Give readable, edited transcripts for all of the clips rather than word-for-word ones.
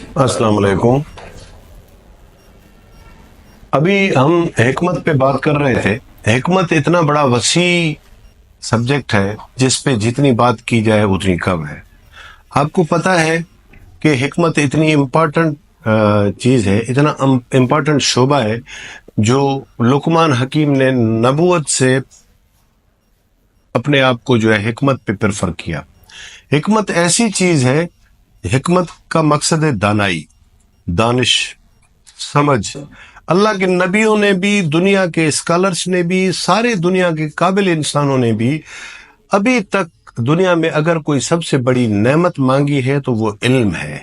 السلام علیکم. ابھی ہم حکمت پہ بات کر رہے تھے. حکمت اتنا بڑا وسیع سبجیکٹ ہے جس پہ جتنی بات کی جائے اتنی کم ہے. آپ کو پتا ہے کہ حکمت اتنی امپورٹنٹ چیز ہے، اتنا امپورٹنٹ شعبہ ہے جو لقمان حکیم نے نبوت سے اپنے آپ کو جو ہے حکمت پہ پریفر کیا. حکمت ایسی چیز ہے، حکمت کا مقصد ہے دانائی، دانش، سمجھ. اللہ کے نبیوں نے بھی، دنیا کے اسکالرس نے بھی، سارے دنیا کے قابل انسانوں نے بھی ابھی تک دنیا میں اگر کوئی سب سے بڑی نعمت مانگی ہے تو وہ علم ہے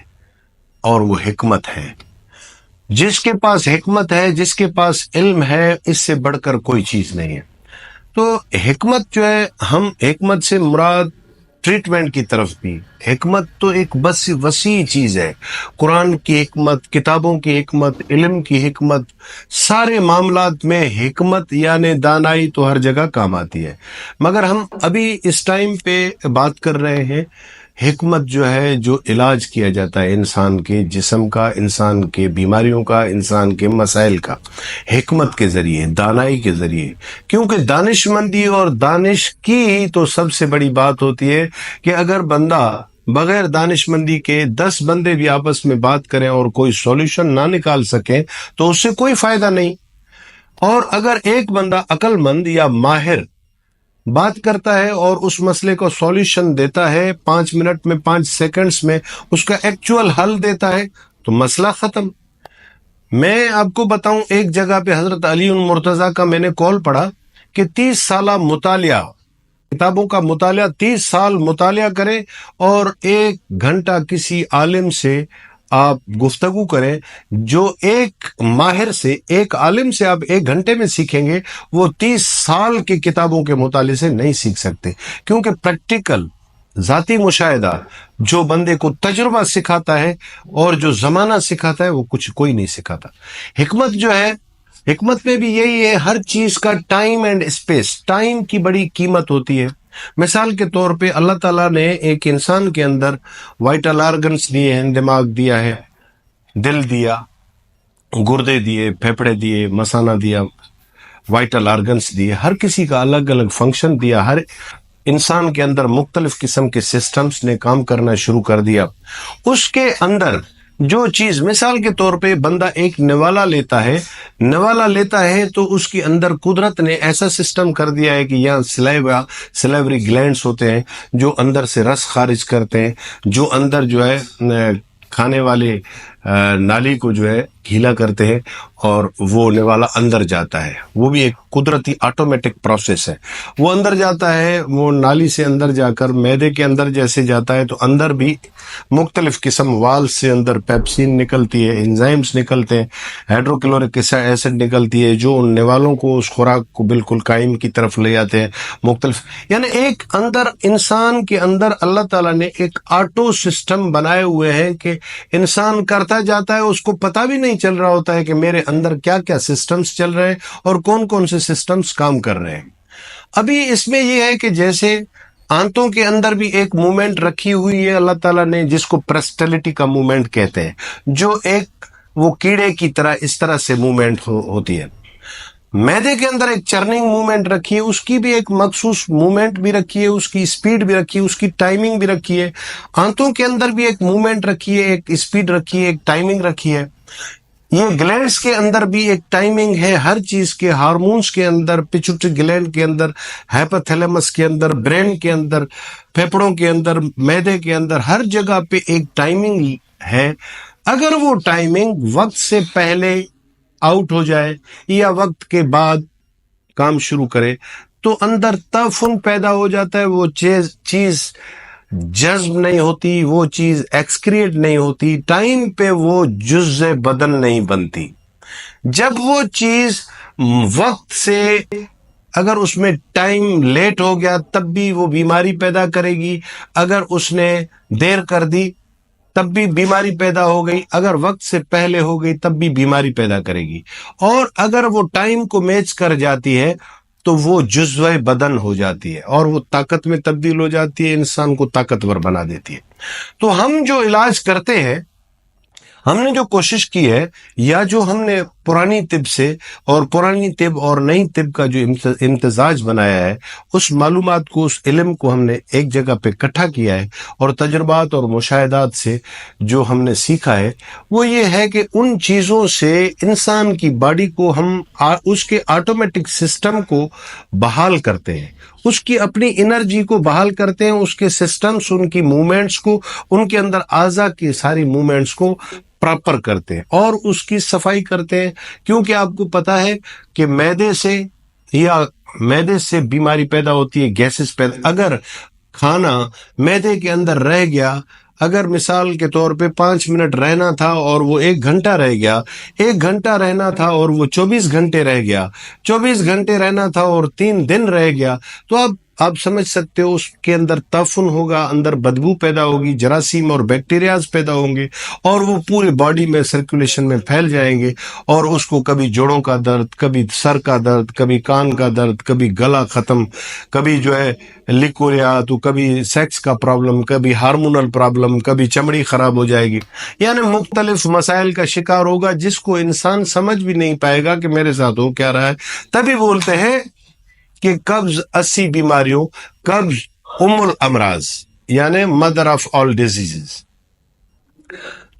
اور وہ حکمت ہے. جس کے پاس حکمت ہے، جس کے پاس علم ہے، اس سے بڑھ کر کوئی چیز نہیں ہے. تو حکمت جو ہے، ہم حکمت سے مراد ٹریٹمنٹ کی طرف بھی، حکمت تو ایک بس وسیع چیز ہے. قرآن کی حکمت، کتابوں کی حکمت، علم کی حکمت، سارے معاملات میں حکمت یعنی دانائی تو ہر جگہ کام آتی ہے. مگر ہم ابھی اس ٹائم پہ بات کر رہے ہیں حکمت جو ہے، جو علاج کیا جاتا ہے انسان کے جسم کا، انسان کے بیماریوں کا، انسان کے مسائل کا، حکمت کے ذریعے، دانائی کے ذریعے. کیونکہ دانش مندی اور دانش کی ہی تو سب سے بڑی بات ہوتی ہے کہ اگر بندہ بغیر دانش مندی کے 10 بندے بھی آپس میں بات کریں اور کوئی سولوشن نہ نکال سکیں تو اس سے کوئی فائدہ نہیں. اور اگر ایک بندہ عقل مند یا ماہر بات کرتا ہے اور اس مسئلے کو سولوشن دیتا ہے 5 منٹ میں، 5 سیکنڈز میں اس کا ایکچول حل دیتا ہے تو مسئلہ ختم. میں آپ کو بتاؤں، ایک جگہ پہ حضرت علی المرتضیٰ کا میں نے کال پڑھا کہ 30 سالہ مطالعہ، کتابوں کا مطالعہ، 30 سال مطالعہ کریں اور 1 گھنٹہ کسی عالم سے آپ گفتگو کریں. جو ایک ماہر سے، ایک عالم سے آپ 1 گھنٹے میں سیکھیں گے وہ 30 سال کی کتابوں کے مطالعے سے نہیں سیکھ سکتے. کیونکہ پریکٹیکل ذاتی مشاہدہ جو بندے کو تجربہ سکھاتا ہے اور جو زمانہ سکھاتا ہے وہ کوئی نہیں سکھاتا. حکمت جو ہے، حکمت میں بھی یہی ہے، ہر چیز کا ٹائم اینڈ اسپیس، ٹائم کی بڑی قیمت ہوتی ہے. مثال کے طور پہ اللہ تعالیٰ نے ایک انسان کے اندر وائٹل آرگنز دیے ہیں، دماغ دیا ہے، دل دیا، گردے دیے، پھیپھڑے دیے، مثانہ دیا، وائٹل آرگنز دیے، ہر کسی کا الگ الگ فنکشن دیا. ہر انسان کے اندر مختلف قسم کے سسٹمز نے کام کرنا شروع کر دیا. اس کے اندر جو چیز، مثال کے طور پہ بندہ ایک نوالا لیتا ہے تو اس کے اندر قدرت نے ایسا سسٹم کر دیا ہے کہ یہاں سلیوری گلینڈز ہوتے ہیں جو اندر سے رس خارج کرتے ہیں، جو اندر جو ہے کھانے والے نالی کو جو ہے گھیلا کرتے ہیں اور وہ نوالا اندر جاتا ہے. وہ بھی ایک قدرتی آٹومیٹک پروسیس ہے. وہ اندر جاتا ہے، وہ نالی سے اندر جا کر معدے کے اندر جیسے جاتا ہے تو اندر بھی مختلف قسم وال سے اندر پیپسین نکلتی ہے، انزائمز نکلتے ہیں، ہائیڈروکلورک ایسڈ نکلتی ہے جو ان نوالوں کو، اس خوراک کو بالکل قائم کی طرف لے جاتے ہیں. مختلف، یعنی ایک اندر انسان کے اندر اللہ تعالیٰ نے ایک آٹو سسٹم بنائے ہوئے ہیں کہ انسان کرتا جاتا ہے، اس کو پتہ بھی نہیں چل رہا ہوتا ہے کہ میرے اندر کیا کیا سسٹمز چل رہے ہیں اور کون کون سے سسٹمز کام کر رہے ہیں. ابھی اس میں یہ ہے کہ جیسے آنتوں کے اندر بھی ایک موومنٹ رکھی ہوئی ہے اللہ تعالیٰ نے، جس کو پرسٹیلٹی کا موومنٹ کہتے ہیں، جو ایک وہ کیڑے کی طرح اس طرح سے موومنٹ ہوتی ہے. معدے کے اندر ایک چرننگ موومنٹ رکھی ہے، اس کی بھی ایک مخصوص موومنٹ بھی رکھی ہے، اس کی سپیڈ بھی رکھی ہے، اس کی ٹائمنگ بھی رکھی ہے. آنتوں کے اندر بھی ایک موومنٹ رکھی ہے، ایک سپیڈ رکھی ہے، ایک ٹائمنگ رکھی ہے. یہ گلینڈز کے اندر بھی ایک ٹائمنگ ہے، ہر چیز کے، ہارمونز کے اندر، پیچوٹری گلینڈ کے اندر، ہائپوتھیلیمس کے اندر، برین کے اندر، پھیپھڑوں کے اندر، معدے کے اندر، ہر جگہ پہ ایک ٹائمنگ ہے. اگر وہ ٹائمنگ وقت سے پہلے آؤٹ ہو جائے یا وقت کے بعد کام شروع کرے تو اندر تعفن پیدا ہو جاتا ہے، وہ چیز جذب نہیں ہوتی، وہ چیز ایکسکریٹ نہیں ہوتی، ٹائم پہ وہ جزء بدن نہیں بنتی. جب وہ چیز وقت سے، اگر اس میں ٹائم لیٹ ہو گیا تب بھی وہ بیماری پیدا کرے گی، اگر اس نے دیر کر دی تب بھی بیماری پیدا ہو گئی، اگر وقت سے پہلے ہو گئی تب بھی بیماری پیدا کرے گی. اور اگر وہ ٹائم کو میچ کر جاتی ہے تو وہ جزوہ بدن ہو جاتی ہے اور وہ طاقت میں تبدیل ہو جاتی ہے، انسان کو طاقتور بنا دیتی ہے. تو ہم جو علاج کرتے ہیں، ہم نے جو کوشش کی ہے یا جو ہم نے پرانی طب سے اور پرانی طب اور نئی طب کا جو امتزاج بنایا ہے، اس معلومات کو، اس علم کو ہم نے ایک جگہ پہ اکٹھا کیا ہے، اور تجربات اور مشاہدات سے جو ہم نے سیکھا ہے وہ یہ ہے کہ ان چیزوں سے انسان کی باڈی کو ہم اس کے آٹومیٹک سسٹم کو بحال کرتے ہیں، اس کی اپنی انرجی کو بحال کرتے ہیں، اس کے سسٹمز، ان کی موومنٹس کو، ان کے اندر اعضاء کی ساری موومنٹس کو پراپر کرتے ہیں اور اس کی صفائی کرتے ہیں۔ کیونکہ آپ کو پتا ہے کہ معدے سے بیماری پیدا ہوتی ہے، گیسز پیدا، اگر کھانا معدے کے اندر رہ گیا، اگر مثال کے طور پہ 5 منٹ رہنا تھا اور وہ 1 گھنٹہ رہ گیا، 1 گھنٹہ رہنا تھا اور وہ 24 گھنٹے رہ گیا، 24 گھنٹے رہنا تھا اور 3 دن رہ گیا، تو اب آپ سمجھ سکتے ہو اس کے اندر تعفن ہوگا، اندر بدبو پیدا ہوگی، جراثیم اور بیکٹیریاز پیدا ہوں گے اور وہ پورے باڈی میں سرکولیشن میں پھیل جائیں گے، اور اس کو کبھی جوڑوں کا درد، کبھی سر کا درد، کبھی کان کا درد، کبھی گلا ختم، کبھی جو ہے لیکوریا، تو کبھی سیکس کا پرابلم، کبھی ہارمونل پرابلم، کبھی چمڑی خراب ہو جائے گی، یعنی مختلف مسائل کا شکار ہوگا جس کو انسان سمجھ بھی نہیں پائے گا کہ میرے ساتھ ہو کیا رہا ہے۔ تبھی بولتے ہیں کہ قبض 80 بیماریوں، قبض الامراض، یعنی مدر آف آل ڈیزیزز۔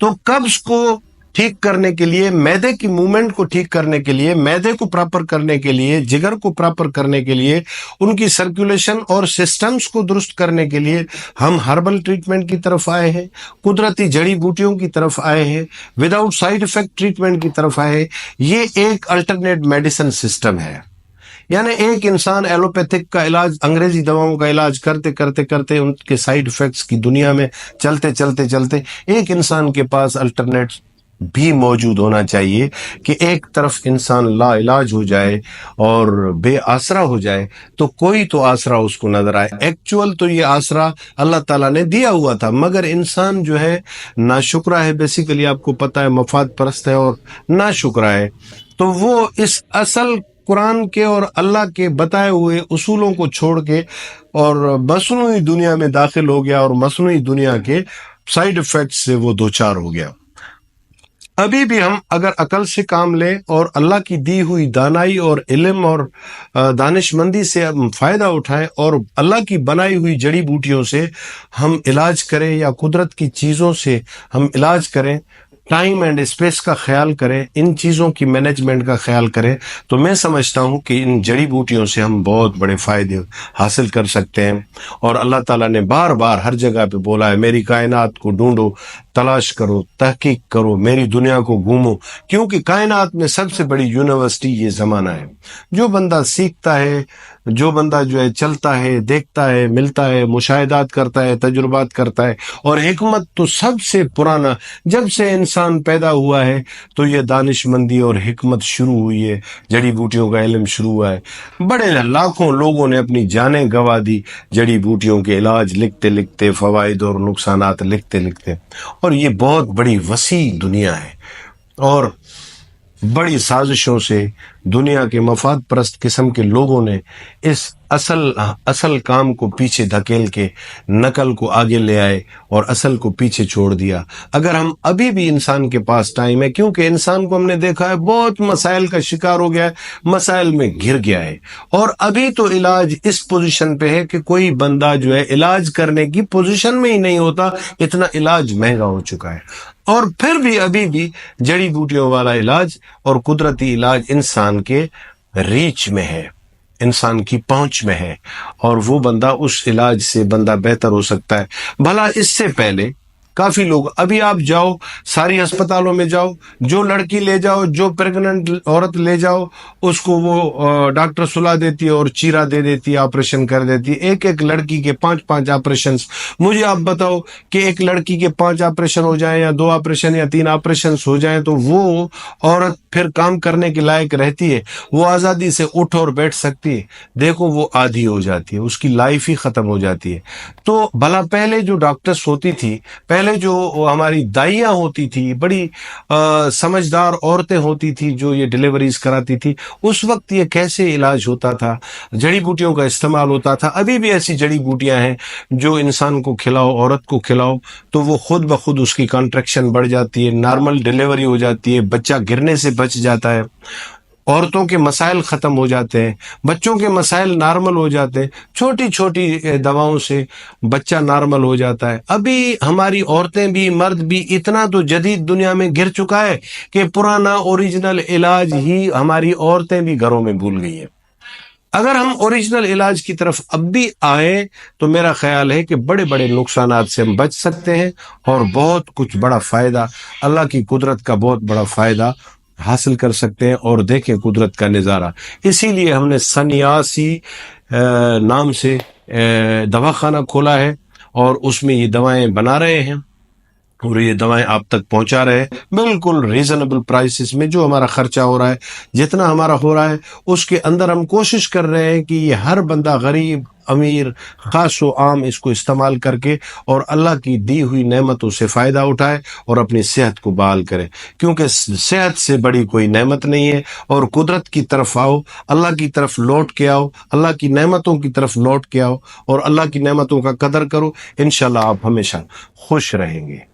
تو قبض کو ٹھیک کرنے کے لیے، معدے کی موومنٹ کو ٹھیک کرنے کے لیے، معدے کو پراپر کرنے کے لیے، جگر کو پراپر کرنے کے لیے، ان کی سرکولیشن اور سسٹمز کو درست کرنے کے لیے ہم ہربل ٹریٹمنٹ کی طرف آئے ہیں، قدرتی جڑی بوٹیوں کی طرف آئے ہیں، وداؤٹ سائیڈ افیکٹ ٹریٹمنٹ کی طرف آئے ہیں۔ یہ ایک الٹرنیٹ میڈیسن سسٹم ہے، یعنی ایک انسان ایلوپیتھک کا علاج، انگریزی دواؤں کا علاج کرتے کرتے کرتے ان کے سائیڈ ایفیکٹس کی دنیا میں چلتے چلتے چلتے ایک انسان کے پاس الٹرنیٹ بھی موجود ہونا چاہیے کہ ایک طرف انسان لا علاج ہو جائے اور بے آسرا ہو جائے تو کوئی تو آسرا اس کو نظر آئے۔ ایکچوئل تو یہ آسرا اللہ تعالیٰ نے دیا ہوا تھا، مگر انسان جو ہے ناشکرا ہے، بیسیکلی آپ کو پتا ہے مفاد پرست ہے اور ناشکرا ہے، تو وہ اس اصل قرآن کے اور اللہ کے بتائے ہوئے اصولوں کو چھوڑ کے اور مصنوعی دنیا میں داخل ہو گیا، اور مصنوعی دنیا کے سائیڈ ایفیکٹ سے وہ دوچار ہو گیا۔ ابھی بھی ہم اگر عقل سے کام لیں اور اللہ کی دی ہوئی دانائی اور علم اور دانش مندی سے ہم فائدہ اٹھائیں اور اللہ کی بنائی ہوئی جڑی بوٹیوں سے ہم علاج کریں یا قدرت کی چیزوں سے ہم علاج کریں، ٹائم اینڈ اسپیس کا خیال کریں، ان چیزوں کی مینجمنٹ کا خیال کریں، تو میں سمجھتا ہوں کہ ان جڑی بوٹیوں سے ہم بہت بڑے فائدے حاصل کر سکتے ہیں۔ اور اللہ تعالیٰ نے بار بار ہر جگہ پہ بولا ہے، میری کائنات کو ڈھونڈو، تلاش کرو، تحقیق کرو، میری دنیا کو گھومو، کیونکہ کائنات میں سب سے بڑی یونیورسٹی یہ زمانہ ہے۔ جو بندہ سیکھتا ہے، جو بندہ جو ہے چلتا ہے، دیکھتا ہے، ملتا ہے، مشاہدات کرتا ہے، تجربات کرتا ہے، اور حکمت تو سب سے پرانا، جب سے انسان پیدا ہوا ہے تو یہ دانش مندی اور حکمت شروع ہوئی ہے، جڑی بوٹیوں کا علم شروع ہوا ہے۔ بڑے لاکھوں لوگوں نے اپنی جانیں گنوا دی جڑی بوٹیوں کے علاج لکھتے لکھتے، فوائد اور نقصانات لکھتے لکھتے، اور یہ بہت بڑی وسیع دنیا ہے، اور بڑی سازشوں سے دنیا کے مفاد پرست قسم کے لوگوں نے اس اصل کام کو پیچھے دھکیل کے نقل کو آگے لے آئے اور اصل کو پیچھے چھوڑ دیا۔ اگر ہم ابھی بھی انسان کے پاس ٹائم ہے، کیونکہ انسان کو ہم نے دیکھا ہے بہت مسائل کا شکار ہو گیا ہے، مسائل میں گر گیا ہے، اور ابھی تو علاج اس پوزیشن پہ ہے کہ کوئی بندہ جو ہے علاج کرنے کی پوزیشن میں ہی نہیں ہوتا، اتنا علاج مہنگا ہو چکا ہے۔ اور پھر بھی ابھی بھی جڑی بوٹیوں والا علاج اور قدرتی علاج انسان کے ریچ میں ہے، انسان کی پہنچ میں ہے، اور وہ بندہ اس علاج سے بندہ بہتر ہو سکتا ہے۔ بھلا اس سے پہلے کافی لوگ، ابھی آپ جاؤ ساری ہسپتالوں میں جاؤ، جو لڑکی لے جاؤ، جو پریگننٹ عورت لے جاؤ، اس کو وہ ڈاکٹر سلا دیتی ہے اور چیرا دے دیتی ہے، آپریشن کر دیتی ہے، ایک لڑکی کے 5 آپریشنز۔ مجھے آپ بتاؤ کہ ایک لڑکی کے 5 آپریشن ہو جائیں یا 2 آپریشن یا 3 آپریشنز ہو جائیں تو وہ عورت پھر کام کرنے کے لائق رہتی ہے؟ وہ آزادی سے اٹھ اور بیٹھ سکتی ہے؟ دیکھو وہ آدھی ہو جاتی ہے، اس کی لائف ہی ختم ہو جاتی ہے۔ تو بھلا پہلے جو ڈاکٹرز ہوتی تھی، پہلے پہلے جو ہماری دائیاں ہوتی تھی، بڑی سمجھدار عورتیں ہوتی تھی جو یہ ڈیلیوریز کراتی تھی، اس وقت یہ کیسے علاج ہوتا تھا، جڑی بوٹیوں کا استعمال ہوتا تھا. ابھی بھی ایسی جڑی بوٹیاں ہیں جو انسان کو کھلاؤ، عورت کو کھلاؤ تو وہ خود بخود اس کی کانٹریکشن بڑھ جاتی ہے، نارمل ڈیلیوری ہو جاتی ہے، بچہ گرنے سے بچ جاتا ہے، عورتوں کے مسائل ختم ہو جاتے ہیں، بچوں کے مسائل نارمل ہو جاتے ہیں، چھوٹی چھوٹی دواؤں سے بچہ نارمل ہو جاتا ہے. ابھی ہماری عورتیں بھی مرد بھی اتنا تو جدید دنیا میں گر چکا ہے کہ پرانا اوریجنل علاج ہی ہماری عورتیں بھی گھروں میں بھول گئی ہیں. اگر ہم اوریجنل علاج کی طرف اب بھی آئیں تو میرا خیال ہے کہ بڑے بڑے نقصانات سے ہم بچ سکتے ہیں اور بہت کچھ بڑا فائدہ، اللہ کی قدرت کا بہت بڑا فائدہ حاصل کر سکتے ہیں. اور دیکھیں قدرت کا نظارہ. اسی لیے ہم نے سنیاسی نام سے دواخانہ کھولا ہے اور اس میں یہ دوائیں بنا رہے ہیں اور یہ دوائیں آپ تک پہنچا رہے ہیں بالکل ریزنیبل پرائسز میں. جو ہمارا خرچہ ہو رہا ہے، جتنا ہمارا ہو رہا ہے، اس کے اندر ہم کوشش کر رہے ہیں کہ یہ ہر بندہ، غریب امیر خاص و عام، اس کو استعمال کر کے اور اللہ کی دی ہوئی نعمتوں سے فائدہ اٹھائے اور اپنی صحت کو بحال کرے، کیونکہ صحت سے بڑی کوئی نعمت نہیں ہے. اور قدرت کی طرف آؤ، اللہ کی طرف لوٹ کے آؤ، اللہ کی نعمتوں کی طرف لوٹ کے آؤ اور اللہ کی نعمتوں کا قدر کرو. انشاءاللہ آپ ہمیشہ خوش رہیں گے.